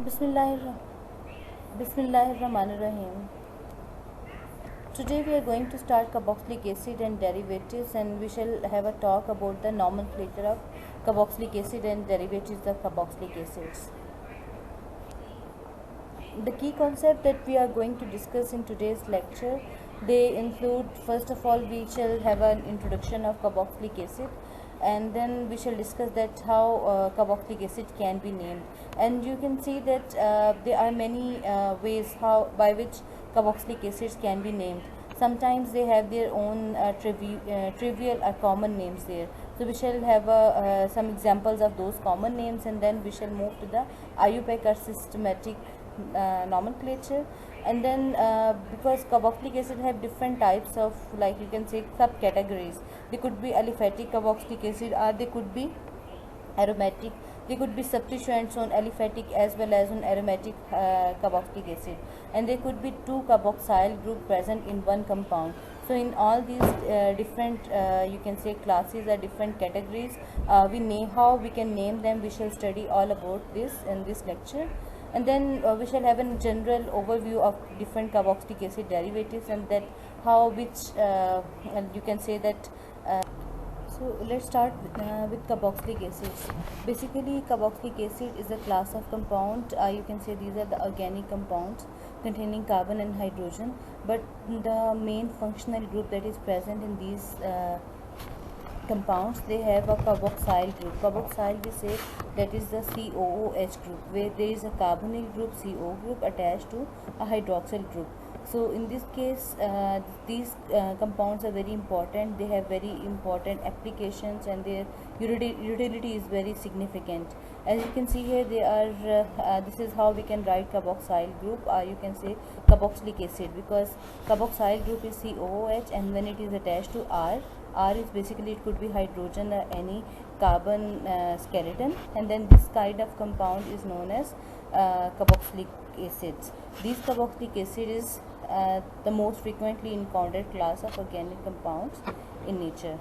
Bismillah, Bismillahirrahmanirrahim. Today we are going to start carboxylic acid and derivatives, and we shall have a talk about the nomenclature of carboxylic acid and derivatives of carboxylic acids. The key concept that we are going to discuss in today's lecture, they include, first of all, we shall have an introduction of carboxylic acid, and then we shall discuss that how carboxylic acid can be named. And you can see that there are many ways how by which carboxylic acids can be named. Sometimes they have their own trivial or common names there. So we shall have some examples of those common names, and then we shall move to the IUPAC or systematic nomenclature. And then because carboxylic acid have different types of, like you can say, subcategories. They could be aliphatic carboxylic acid, or they could be aromatic. They could be substituents on aliphatic as well as on aromatic carboxylic acid, and there could be two carboxyl group present in one compound. So in all these different you can say classes or different categories, how we can name them, we shall study all about this in this lecture. And then we shall have a general overview of different carboxylic acid derivatives, and that how which you can say that so let's start with carboxylic acids. Basically, carboxylic acid is a class of compound. You can say these are the organic compounds containing carbon and hydrogen. But the main functional group that is present in these compounds, they have a carboxyl group. Carboxyl, we say that is the COOH group, where there is a carbonyl group, CO group, attached to a hydroxyl group. So in this case, these compounds are very important. They have very important applications, and their utility is very significant. As you can see here, they are this is how we can write carboxyl group, or you can say carboxylic acid, because carboxyl group is COOH, and when it is attached to R is basically, it could be hydrogen or any carbon skeleton, and then this kind of compound is known as carboxylic acids. These carboxylic acid is the most frequently encountered class of organic compounds in nature.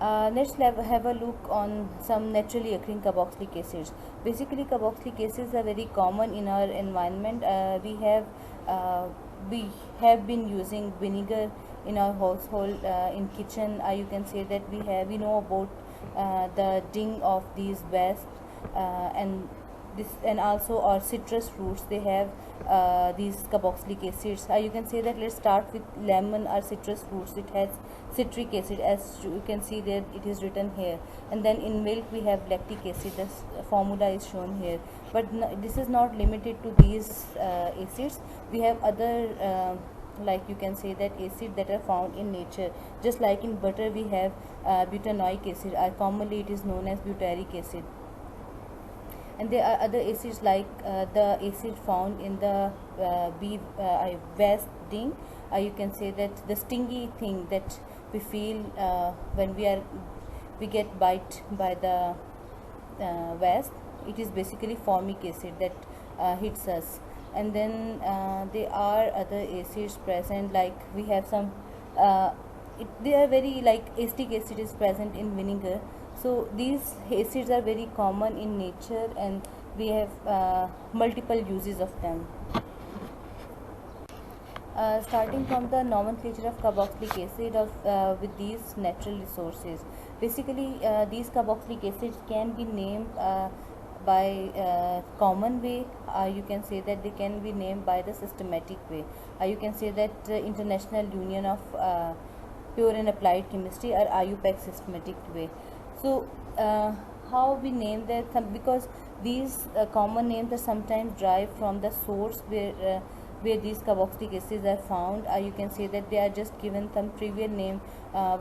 Let's have a look on some naturally occurring carboxylic acids. Basically, carboxylic acids are very common in our environment. We have been using vinegar in our household, in kitchen. You can say that we know about the ding of these wasps, and also our citrus fruits, they have these carboxylic acids. You can say that let's start with lemon or citrus fruits. It has citric acid, as you can see there, it is written here. And then in milk we have lactic acid. This formula is shown here, but this is not limited to these acids. We have other like you can say that acid that are found in nature. Just like in butter we have butanoic acid, commonly it is known as butyric acid. And there are other acids like the acid found in the wasp sting. You can say that the stingy thing that we feel when we get bite by the wasp, it is basically formic acid that hits us. And then there are other acids present, like we have some they are very, like acetic acid is present in vinegar. So these acids are very common in nature, and we have multiple uses of them. Starting from the nomenclature of carboxylic acid with these natural resources. Basically, these carboxylic acids can be named by common way. You can say that they can be named by the systematic way. You can say that International Union of Pure and Applied Chemistry, or IUPAC systematic way. So how we name that, because these common names are sometimes derived from the source where these carboxylic acids are found. You can say that they are just given some trivial name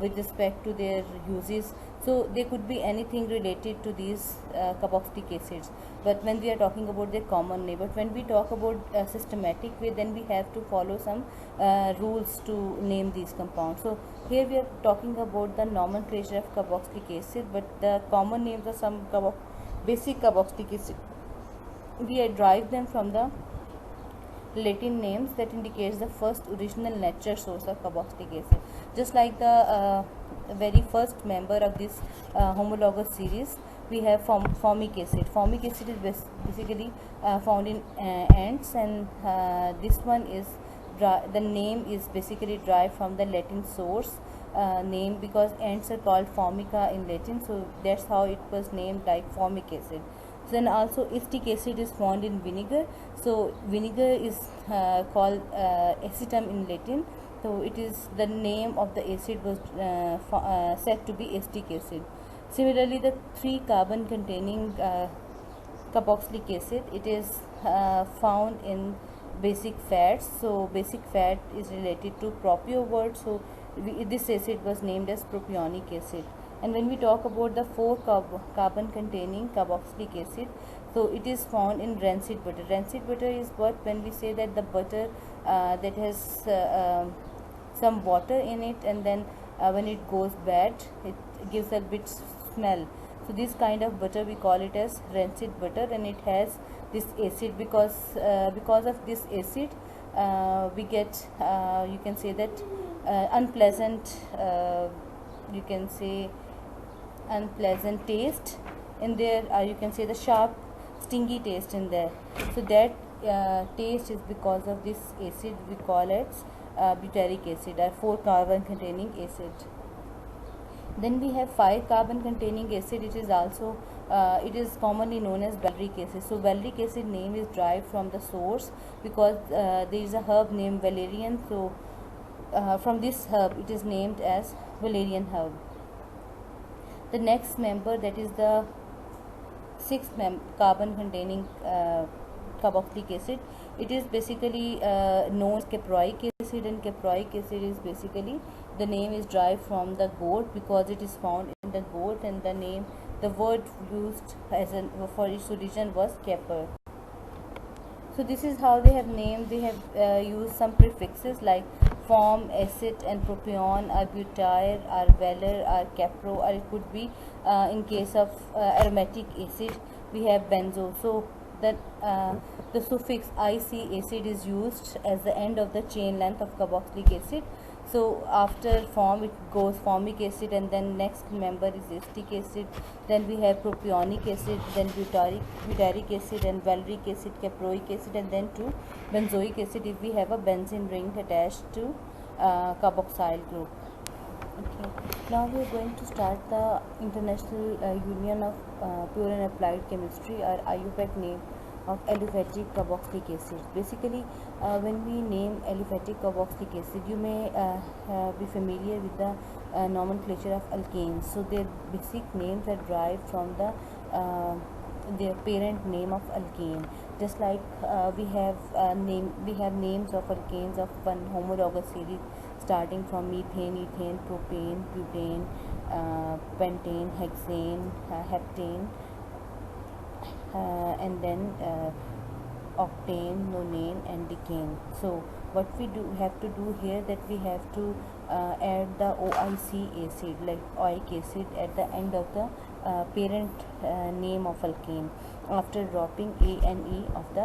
with respect to their uses. So they could be anything related to these carboxylic acids, but when we are talking about their common name. But when we talk about systematic way, then we have to follow some rules to name these compounds. So here we are talking about the nomenclature of carboxylic acid, but the common names are some basic carboxylic acid. We derive them from the Latin names that indicates the first original natural source of carboxylic acid. Just like the very first member of this homologous series, we have formic acid. Formic acid is basically found in ants, and this one is the name is basically derived from the Latin source name, because ants are called formica in Latin, so that's how it was named like formic acid. Then also acetic acid is found in vinegar, so vinegar is called acetum in Latin, so it is the name of the acid was said to be acetic acid. Similarly, the 3 carbon containing carboxylic acid, it is found in basic fats. So basic fat is related to propio word, so this acid was named as propionic acid. And when we talk about the 4 carbon containing carboxylic acid, so it is found in rancid butter. Rancid butter is what, when we say that the butter that has some water in it, and then when it goes bad it gives a bit smell, so this kind of butter we call it as rancid butter, and it has this acid. Because of this acid we get you can say that unpleasant you can say unpleasant taste in there, you can say the sharp stingy taste in there. So that taste is because of this acid we call it butyric acid, or 4 carbon containing acid. Then we have 5 carbon containing acid. It is also it is commonly known as valeric acid. So valeric acid name is derived from the source, because there is a herb named valerian, so from this herb it is named as valerian herb. The next member, that is the 6th carbon containing carboxylic acid, it is basically known as caproic acid, and caproic acid is basically, the name is derived from the goat, because it is found in the goat, and the word used as for its origin was caper. So this is how they have named. They have used some prefixes like form, acid, and propion, or butyr, or valor, or capro, or it could be in case of aromatic acid we have benzo. So that the suffix ic acid is used as the end of the chain length of carboxylic acid. So after form it goes formic acid, and then next member is acetic acid, then we have propionic acid, then butyric acid, and valeric acid, caproic acid, and then to benzoic acid if we have a benzene ring attached to carboxyl group. Okay, now we are going to start the International Union of Pure and Applied Chemistry, or IUPAC name of aliphatic carboxylic acid. Basically, when we name aliphatic carboxylic acid, you may be familiar with the nomenclature of alkanes. So their basic names are derived from their parent name of alkane. Just like we have names of alkanes of one homologous series starting from methane, ethane, propane, butane, pentane, hexane, heptane, and then octane, nonane, and decane. So what we have to do here, that we have to add the OIC acid, like oic acid, at the end of the parent name of alkane, after dropping A and E of the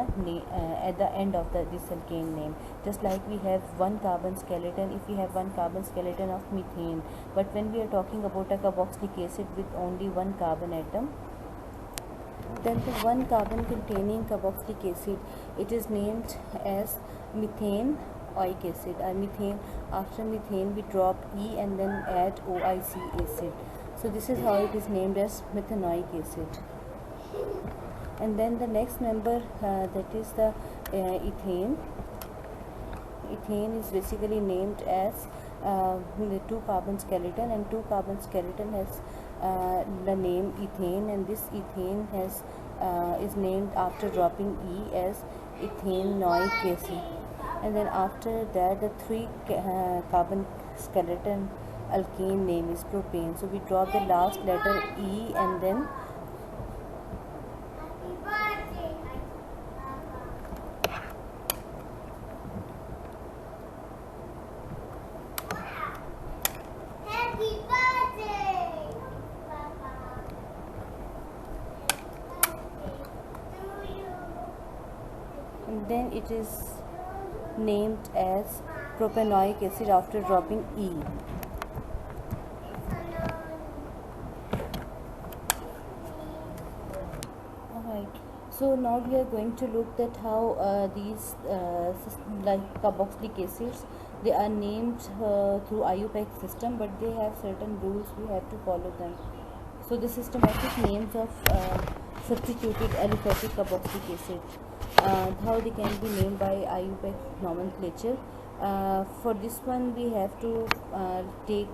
at the end of this alkane name. Just like we have 1 carbon skeleton, if we have 1 carbon skeleton of methane, but when we are talking about a carboxylic acid with only 1 carbon atom, then the 1 carbon containing carboxylic acid, it is named as methane oic acid, or methane. After methane we drop E and then add OIC acid. So this is how it is named as methanoic acid. And then the next member, that is the ethane. Ethane is basically named as the 2 carbon skeleton, and 2 carbon skeleton has the name ethane, and this ethane has is named after dropping E as ethanoic acid. And then after that, the 3 carbon skeleton alkane name is propane. So we drop the last letter E, and then it is named as propanoic acid after dropping E. So now we are going to look at how these like carboxylic acids, they are named through IUPAC system, but they have certain rules we have to follow them. So the systematic names of substituted aliphatic carboxylic acid, how they can be named by IUPAC nomenclature. For this one, we have to take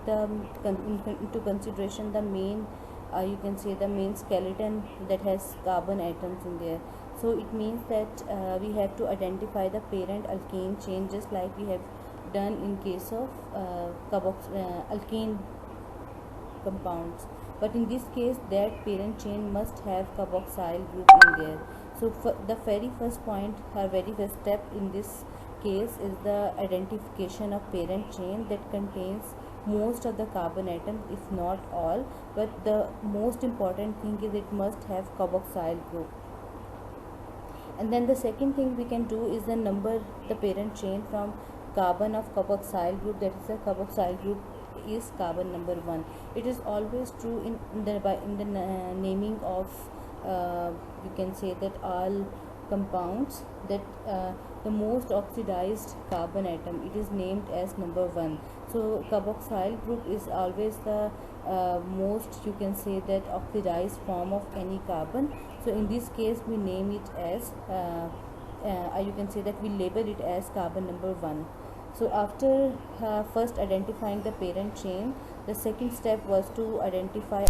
into consideration the main, you can say the main skeleton that has carbon atoms in there. So it means that we have to identify the parent alkane chain, just like we have done in case of alkane compounds, but in this case that parent chain must have carboxyl group in there. So for the very first point, our very first step in this case is the identification of parent chain that contains most of the carbon atoms, if not all, but the most important thing is it must have carboxyl group. And then the second thing we can do is the number the parent chain from carbon of carboxyl group, that is the carboxyl group is carbon number 1. It is always true in the naming of you can say that all compounds, that the most oxidized carbon atom, it is named as number 1. So carboxyl group is always the most, you can say that, oxidized form of any carbon. So in this case we name it as you can say that we label it as carbon number 1. So after first identifying the parent chain, the second step was to identify.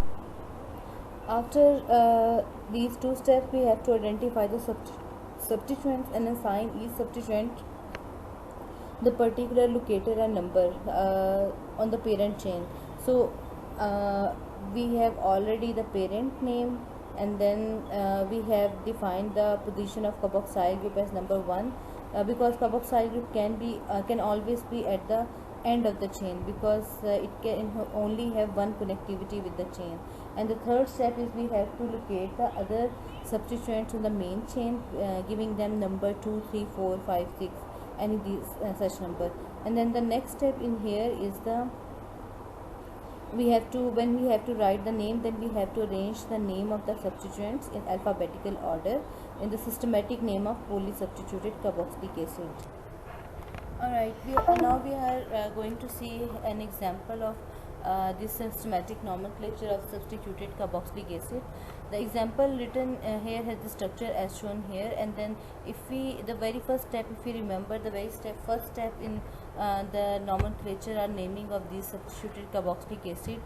After these two steps, we have to identify the substituents and assign each substituent the particular locator and number on the parent chain. So we have already the parent name, and then we have defined the position of carboxyl group as number 1, because carboxyl group can always be at the end of the chain, because it can only have one connectivity with the chain. And the third step is we have to locate the other substituents in the main chain, giving them number 2, 3, 4, 5, 6, any of these such number. And then the next step in here is when we have to write the name, then we have to arrange the name of the substituents in alphabetical order in the systematic name of polysubstituted carboxylic acid. Alright, now we are going to see an example of this systematic nomenclature of substituted carboxylic acid. The example written here has the structure as shown here, and then the very first step, if we remember, the first step in the nomenclature or naming of these substituted carboxylic acid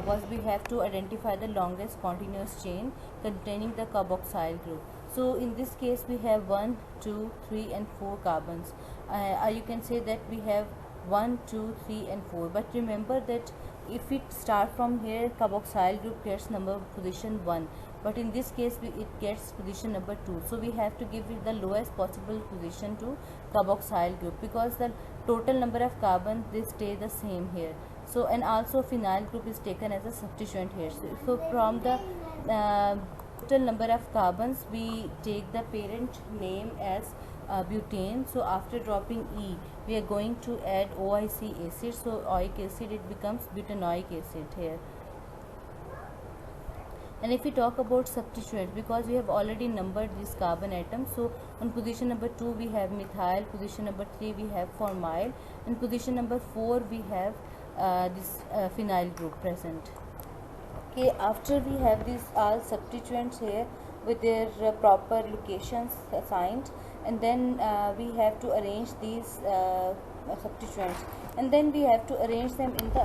was we have to identify the longest continuous chain containing the carboxyl group. So in this case we have 1, 2, 3 and 4 carbons. You can say that we have 1, 2, 3 and 4, but remember that if we start from here, carboxyl group gets position 1, but in this case it gets position number 2. So we have to give it the lowest possible position to carboxyl group, because the total number of carbon, they stay the same here. So and also phenyl group is taken as a substituent here. So from the total number of carbons, we take the parent name as butane. So after dropping E, we are going to add OIC acid. So oic acid, it becomes butanoic acid here. And if we talk about substituents, because we have already numbered these carbon atoms, so on position number 2 we have methyl, position number 3 we have formyl, and position number 4 we have this phenyl group present. Okay, after we have these all substituents here with their proper locations assigned, and then we have to arrange these substituents, and then we have to arrange them in the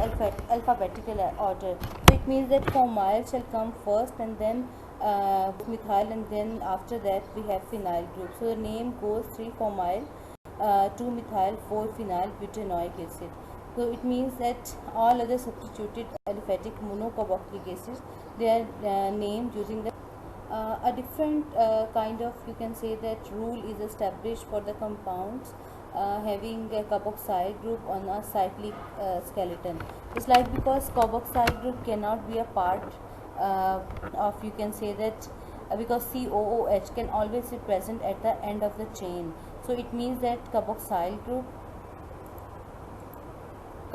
alphabetical order. So it means that formyl shall come first, and then methyl, and then after that we have phenyl group. So the name goes 3 formyl, 2 methyl, 4 phenyl butanoic acid. So it means that all other substituted aliphatic monocarboxylic acids, they are named using the a different kind of, you can say that, rule is established for the compounds having a carboxyl group on a cyclic skeleton. It's like, because carboxyl group cannot be a part of, you can say that, because COOH can always be present at the end of the chain. So it means that carboxyl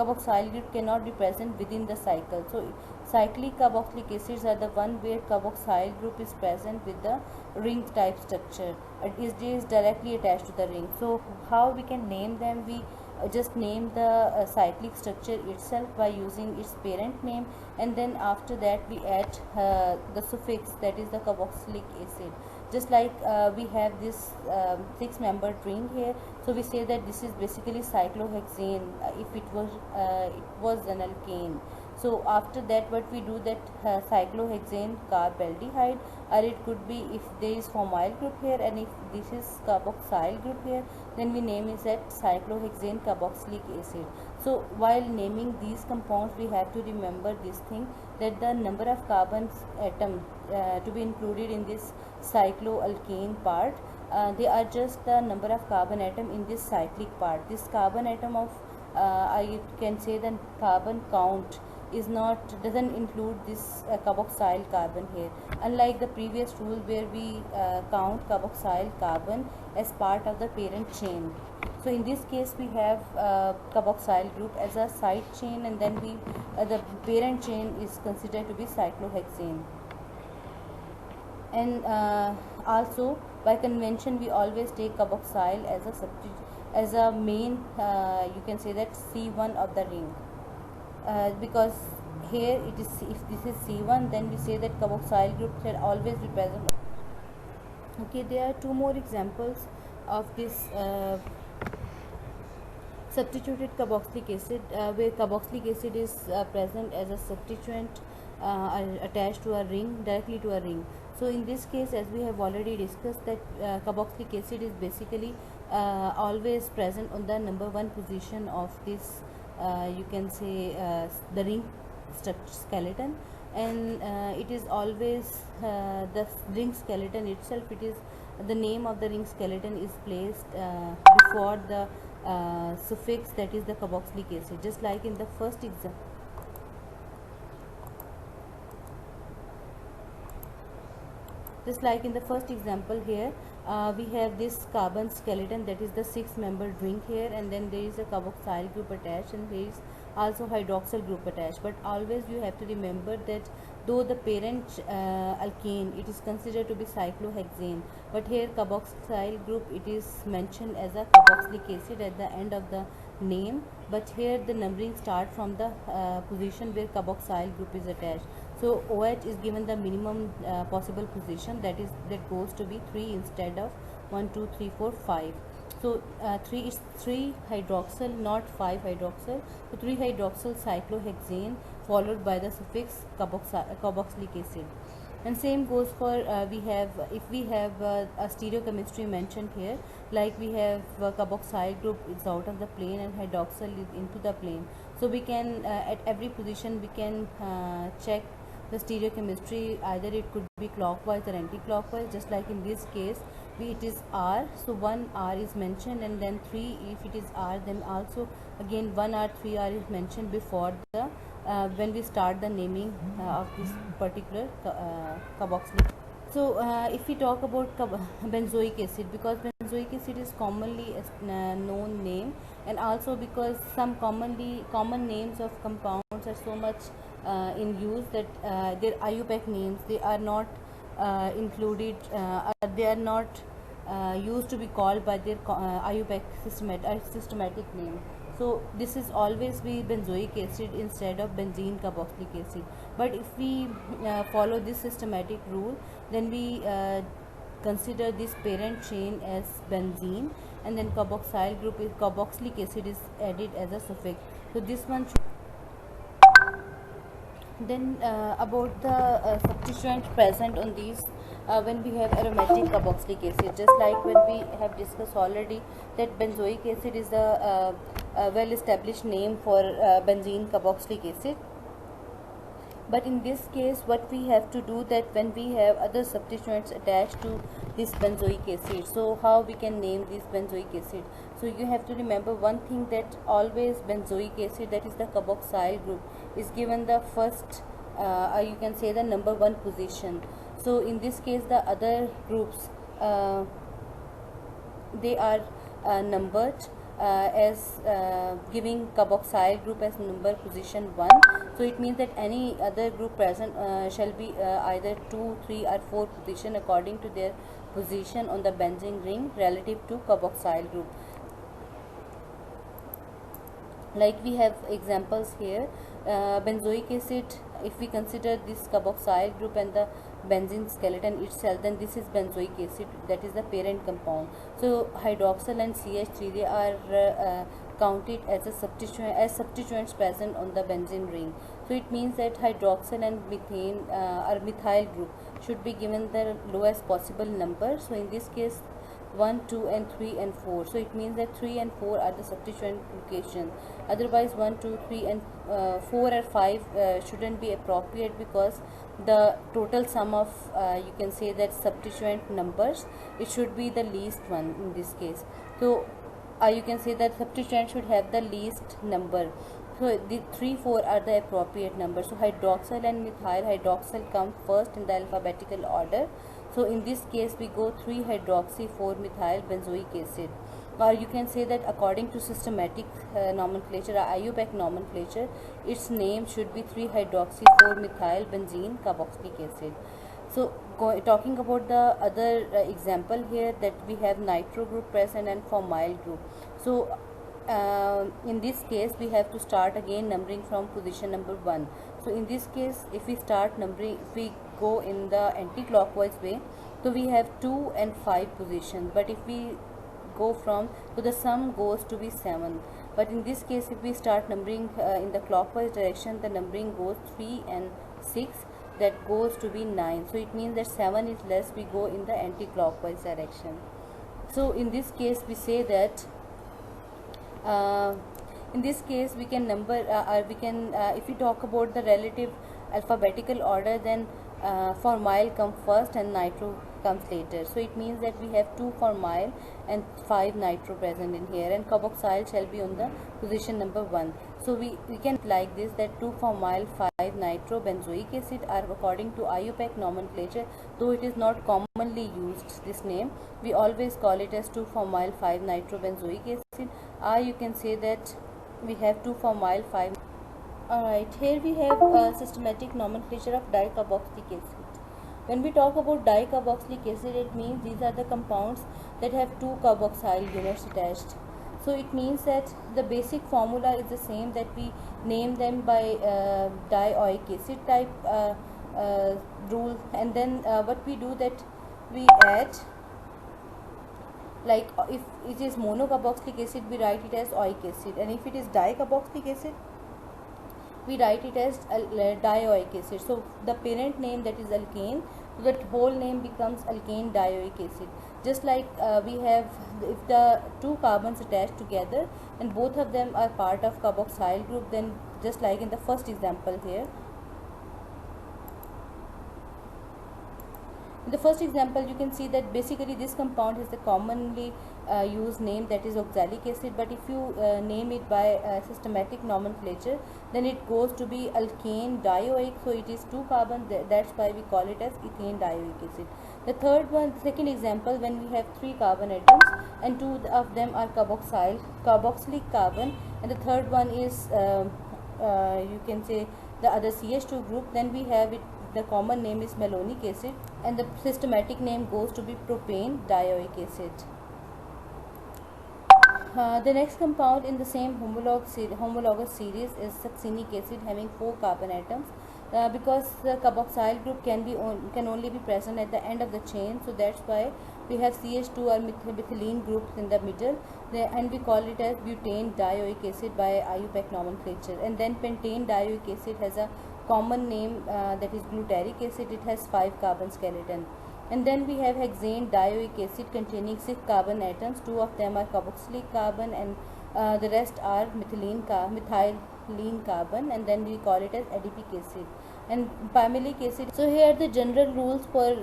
carboxyl group cannot be present within the cycle. So cyclic carboxylic acids are the one where carboxyl group is present with the ring type structure. It is directly attached to the ring. So how we can name them? We just name the cyclic structure itself by using its parent name, and then after that we add the suffix, that is the carboxylic acid. Just like we have this 6-membered ring here, so we say that this is basically cyclohexane if it was an alkane. So after that what we do, that cyclohexane carbaldehyde, or it could be if there is formyl group here and if this is carboxyl group here, then we name is that cyclohexane carboxylic acid. So while naming these compounds we have to remember this thing, that the number of carbons atom to be included in this cycloalkane part, they are just the number of carbon atom in this cyclic part. This carbon atom of I can say the carbon count doesn't include this carboxyl carbon here, unlike the previous rule where we count carboxyl carbon as part of the parent chain. So in this case we have carboxyl group as a side chain, and then we the parent chain is considered to be cyclohexane. And also by convention we always take carboxyl as a as a main you can say that C1 of the ring, because here it is, if this is C1, then we say that carboxyl group should always be present. Okay, there are two more examples of this substituted carboxylic acid, where carboxylic acid is present as a substituent attached to a ring, directly to a ring. So in this case, as we have already discussed, that carboxylic acid is basically always present on the number 1 position of this you can say the ring skeleton, and it is always the ring skeleton itself, it is the name of the ring skeleton is placed before the suffix, that is the carboxylic acid. Just like in the first example, here we have this carbon skeleton, that is the 6-membered ring here, and then there is a carboxyl group attached, and there is also hydroxyl group attached. But always you have to remember that though the parent alkane, it is considered to be cyclohexane, but here carboxyl group, it is mentioned as a carboxylic acid at the end of the name, but here the numbering start from the position where carboxyl group is attached. So OH is given the minimum possible position, that goes to be 3 instead of 1 2 3 4 5. So 3 is 3 hydroxyl, not 5 hydroxyl. So 3 hydroxyl cyclohexane followed by the suffix carboxylic acid. And same goes for if we have a stereochemistry mentioned here, like we have carboxyl group is out of the plane and hydroxyl is into the plane. So we can at every position we can check the stereochemistry, either it could be clockwise or anti-clockwise. Just like in this case it is R, so 1 R is mentioned, and then 3, if it is R, then also again 1 R 3 R is mentioned before the when we start the naming of this particular carboxylic. So if we talk about benzoic acid, because benzoic acid is commonly known name, and also because some common names of compounds are so much in use that their IUPAC names, they are not included, they are not used to be called by their IUPAC systematic name. So this is always be benzoic acid instead of benzene carboxylic acid. But if we follow this systematic rule, then we consider this parent chain as benzene, and then carboxyl group is carboxylic acid is added as a suffix. So this one then about the substituent present on these when we have aromatic carboxylic acid, just like when we have discussed already that benzoic acid is the well established name for benzene carboxylic acid. But in this case what we have to do, that when we have other substituents attached to this benzoic acid, so how we can name this benzoic acid? So you have to remember one thing, that always benzoic acid, that is the carboxyl group, is given the first you can say the number 1 position. So in this case the other groups they are numbered as giving carboxyl group as number position 1. So it means that any other group present shall be either 2, 3 or 4 position according to their position on the benzene ring relative to carboxyl group. Like we have examples here, benzoic acid, if we consider this carboxyl group and the benzene skeleton itself, then this is benzoic acid, that is the parent compound. So hydroxyl and CH3, they are counted as a substituents present on the benzene ring. So it means that hydroxyl and methane or methyl group should be given the lowest possible number. So in this case 1, 2 and 3 and 4. So it means that 3 and 4 are the substituent location. Otherwise 1, 2, 3 and 4 or 5 shouldn't be appropriate, because the total sum of you can say that substituent numbers, it should be the least one in this case. So you can say that substituent should have the least number. So the 3, 4 are the appropriate numbers. So hydroxyl and methyl, hydroxyl come first in the alphabetical order. So in this case we go 3-hydroxy 4-methyl benzoic acid, or you can say that according to systematic nomenclature or IUPAC nomenclature, its name should be 3-hydroxy 4-methyl benzene carboxylic acid. So talking about the other example here, that we have nitro group present and formyl group. So in this case we have to start again numbering from position number 1. So in this case, if we start numbering, if we go in the anti-clockwise way, so we have 2 and 5 positions, but if we go from, so the sum goes to be 7. But in this case, if we start numbering in the clockwise direction, the numbering goes 3 and 6, that goes to be 9. So it means that 7 is less, we go in the anti-clockwise direction. So in this case we say that in this case we can number we can if we talk about the relative alphabetical order, then formyl come first and nitro comes later. So it means that we have 2 formyl and 5 nitro present in here, and carboxyl shall be on the position number 1. So we can like this, that 2 formyl 5 nitro benzoic acid are according to IUPAC nomenclature, though it is not commonly used this name, we always call it as 2 formyl 5 nitro benzoic acid, or you can say that we have 2 formyl 5. Alright, here we have a systematic nomenclature of dicarboxylic acid. When we talk about dicarboxylic acid, it means these are the compounds that have 2 carboxyl units attached. So it means that the basic formula is the same, that we name them by dioic acid type rule, and then what we do, that we add, like if it is monocarboxylic acid, we write it as oic acid, and if it is dicarboxylic acid, we write it as dioic acid. So the parent name, that is alkane, so that whole name becomes alkane dioic acid. Just like we have, if the 2 carbons attached together and both of them are part of carboxyl group, then just like in the first example here, in the first example you can see that basically this compound has the commonly used name, that is oxalic acid, but if you name it by systematic nomenclature, then it goes to be alkane dioic, so it is 2 carbon, that's why we call it as ethane dioic acid. The second example, when we have 3 carbon atoms and 2 of them are carboxylic carbon, and the third one is you can say the other CH2 group, then we have it, the common name is malonic acid, and the systematic name goes to be propane dioic acid. The next compound in the same homologous series is succinic acid, having 4 carbon atoms. Because the carboxyl group can only be present at the end of the chain, so that's why we have CH2 or methylene groups in the middle, and we call it as butane dioic acid by IUPAC nomenclature. And then pentane dioic acid has a common name, that is glutaric acid, it has 5 carbon skeleton. And then we have hexane dioic acid containing 6 carbon atoms, 2 of them are carboxylic carbon and the rest are methylene carbon, and then we call it as adipic acid and palmilic acid. So here are the general rules for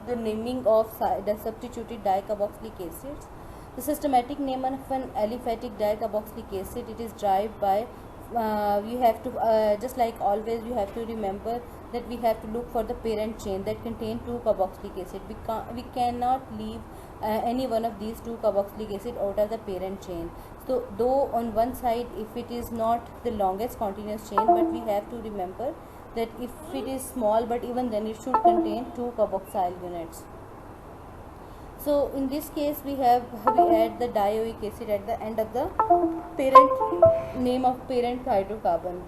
the naming of the substituted dicarboxylic acids. The systematic name of an aliphatic dicarboxylic acid, it is derived by you have to just like always you have to remember that we have to look for the parent chain that contain 2 carboxylic acid. We cannot leave any one of these two carboxylic acid out of the parent chain. So though on one side if it is not the longest continuous chain, but we have to remember that if it is small, but even then it should contain two carboxyl units. So in this case we add the dioic acid at the end of the parent name of parent hydrocarbon.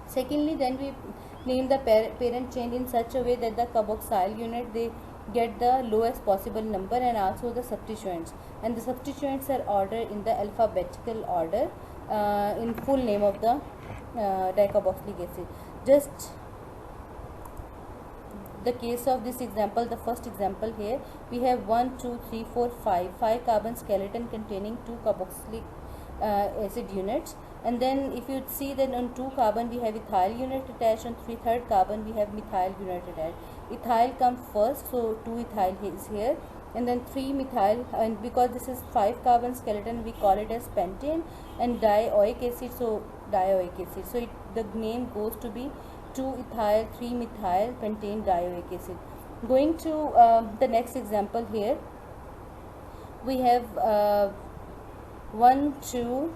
Secondly, then we name the parent chain in such a way that the carboxyl unit they get the lowest possible number, and also the substituents, and the substituents are ordered in the alphabetical order in full name of the dicarboxylic acid. Just the case of this example, the first example here, we have 1 2 3 4 5 carbon skeleton containing 2 carboxylic acid units, and then if you see that on 2 carbon we have ethyl unit attached, on third carbon we have methyl unit attached. Ethyl comes first, so 2 ethyl is here, and then 3 methyl, and because this is 5 carbon skeleton we call it as pentane, and dioic acid, so dioic acid, so the name goes to be 2 ethyl 3 methyl pentane dioic acid. Going to the next example here, we have 1 2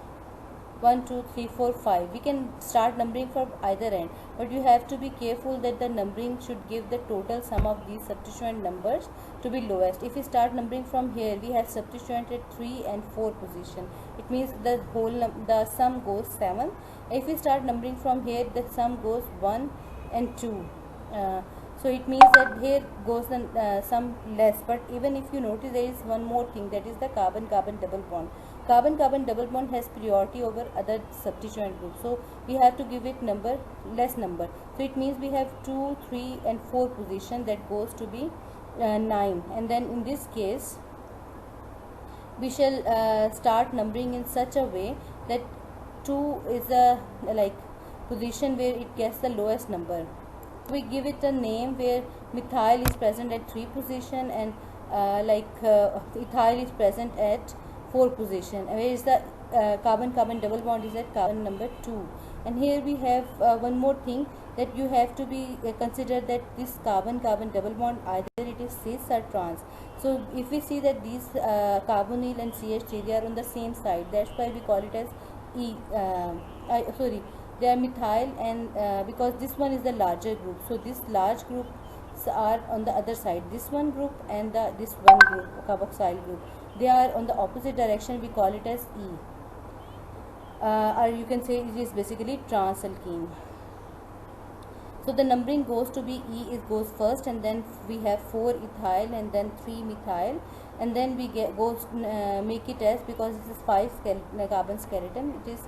3 4 5. We can start numbering from either end, but you have to be careful that the numbering should give the total sum of these substituent numbers to be lowest. If we start numbering from here, we have substituent at 3 and 4 position. It means the sum goes 7. If we start numbering from here, the sum goes 1 and 2. So it means that here goes the sum less. But even if you notice, there is one more thing, that is the carbon-carbon double bond. Carbon-carbon double bond has priority over other substituent groups, so we have to give it less number. So it means we have 2, 3 and 4 position, that goes to be 9. And then in this case we shall start numbering in such a way that 2 is a position where it gets the lowest number. We give it a name where methyl is present at 3 position, and ethyl is present at 4 position, whereas the carbon-carbon double bond is at carbon number 2. And here we have one more thing, that you have to be consider that this carbon-carbon double bond, either it is cis or trans. So if we see that these carbonyl and CH3 they are on the same side, that's why we call it as they are methyl, and because this one is the larger group, so this large groups are on the other side, this one group and this one group, carboxyl group, they are on the opposite direction, we call it as E, or you can say it is basically transalkene. So the numbering goes to be E is goes first, and then we have 4 ethyl and then 3 methyl, and then we make it as, because this is 5 carbon skeleton, it is.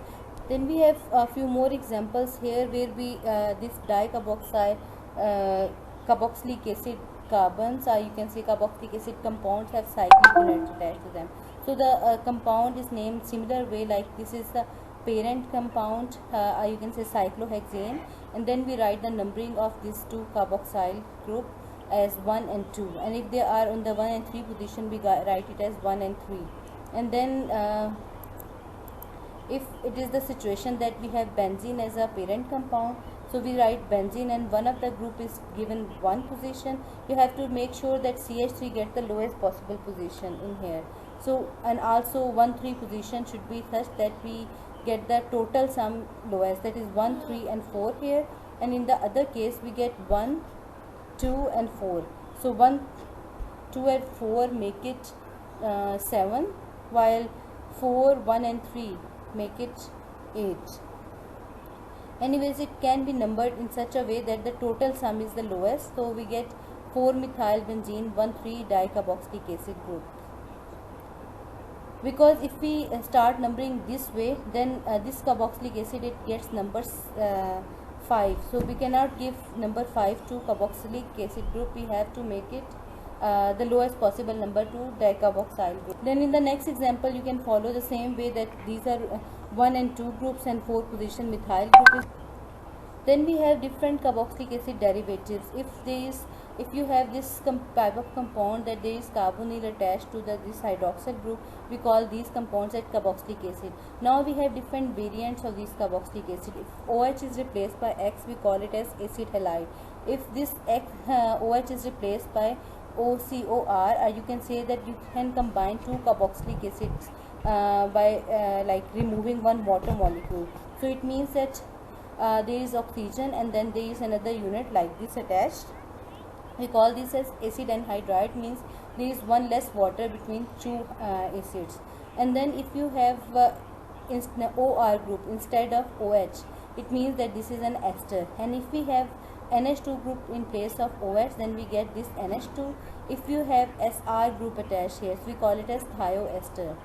Then we have a few more examples here where we this dicarboxyl carboxylic acid carbons, or you can say carboxylic acid compounds, have cyclic units attached to them. So the compound is named similar way, like this is the parent compound, or you can say cyclohexane, and then we write the numbering of these two carboxyl group as 1 and 2, and if they are on the 1 and 3 position, we write it as 1 and 3. And then if it is the situation that we have benzene as a parent compound, so we write benzene and one of the group is given 1 position, you have to make sure that CH3 get the lowest possible position in here. So, and also 1 3 position should be such that we get the total sum lowest, that is 1 3 and 4 here, and in the other case we get 1 2 and 4. So 1 2 and 4 make it 7, while 4 1 and 3 make it 8. Anyways, it can be numbered in such a way that the total sum is the lowest, so we get 4 methyl benzene 1 3 dicarboxylic acid group. Because if we start numbering this way, then this carboxylic acid, it gets numbers 5, so we cannot give number 5 to carboxylic acid group, we have to make it the lowest possible number to dicarboxyl group. Then in the next example you can follow the same way, that these are 1 and 2 groups and 4 position methyl group is. Then we have different carboxylic acid derivatives. If you have this type of compound that there is carbonyl attached to this hydroxyl group, we call these compounds as carboxylic acid. Now we have different variants of this carboxylic acid. If OH is replaced by X, we call it as acid halide. If this OH is replaced by OCOR, you can say that you can combine two carboxylic acids by like removing one water molecule. So it means that there is oxygen and then there is another unit like this attached. We call this as acid anhydride, means there is one less water between two acids. And then if you have OR group instead of OH, it means that this is an ester. And if we have NH2 group in place of OH, then we get this NH2. If you have SR group attached here, so we call it as thioester.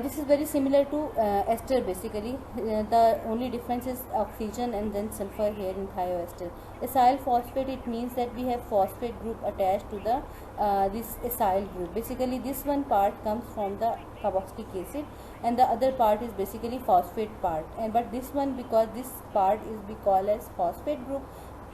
This is very similar to ester basically. The only difference is oxygen and then sulfur here in thioester. Acyl phosphate, it means that we have phosphate group attached to the this acyl group. Basically this one part comes from the carboxylic acid and the other part is basically phosphate part. And but this one, because this part is we call as phosphate group,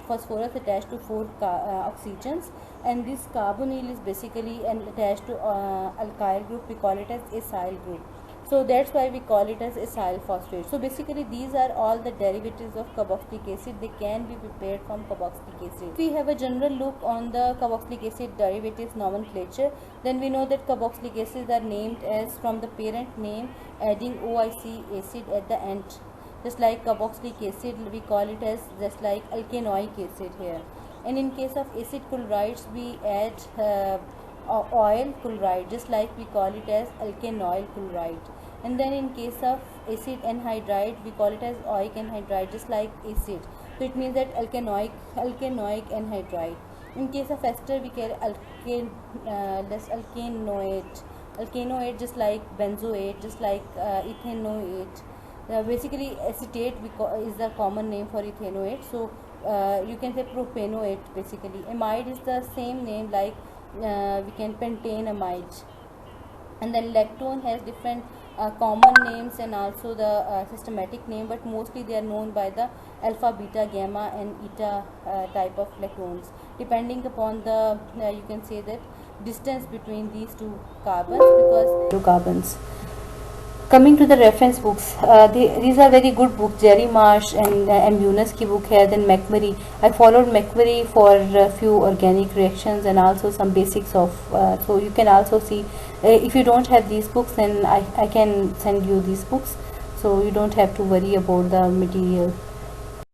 phosphorus attached to four oxygens, and this carbonyl is basically attached to alkyl group, we call it as acyl group. So that's why we call it as acyl phosphate. So basically these are all the derivatives of carboxylic acid. They can be prepared from carboxylic acid. If we have a general look on the carboxylic acid derivatives nomenclature, then we know that carboxylic acids are named as from the parent name adding OIC acid at the end. Just like carboxylic acid, we call it as just like alkanoic acid here. And in case of acid chlorides, we add oil chloride, just like we call it as alkanoyl chloride. And then in case of acid anhydride, we call it as oic anhydride, just like acid. So it means that alkanoic anhydride. In case of ester, we carry alkanoate, just like benzoate, just like ethanoate. Basically acetate is the common name for ethanoate. So you can say propanoate. Basically amide is the same name, like we can pentane amide. And then lactone has different common names and also the systematic name, but mostly they are known by the alpha, beta, gamma and eta type of lactones, depending upon the you can say that distance between these two carbons, because two carbons. Coming to the reference books, these are very good books. Jerry Marsh and M. Yunus ki book hai, then McMurray. I followed McMurray for a few organic reactions and also some basics of, so you can also see, if you don't have these books, then I can send you these books, so you don't have to worry about the material.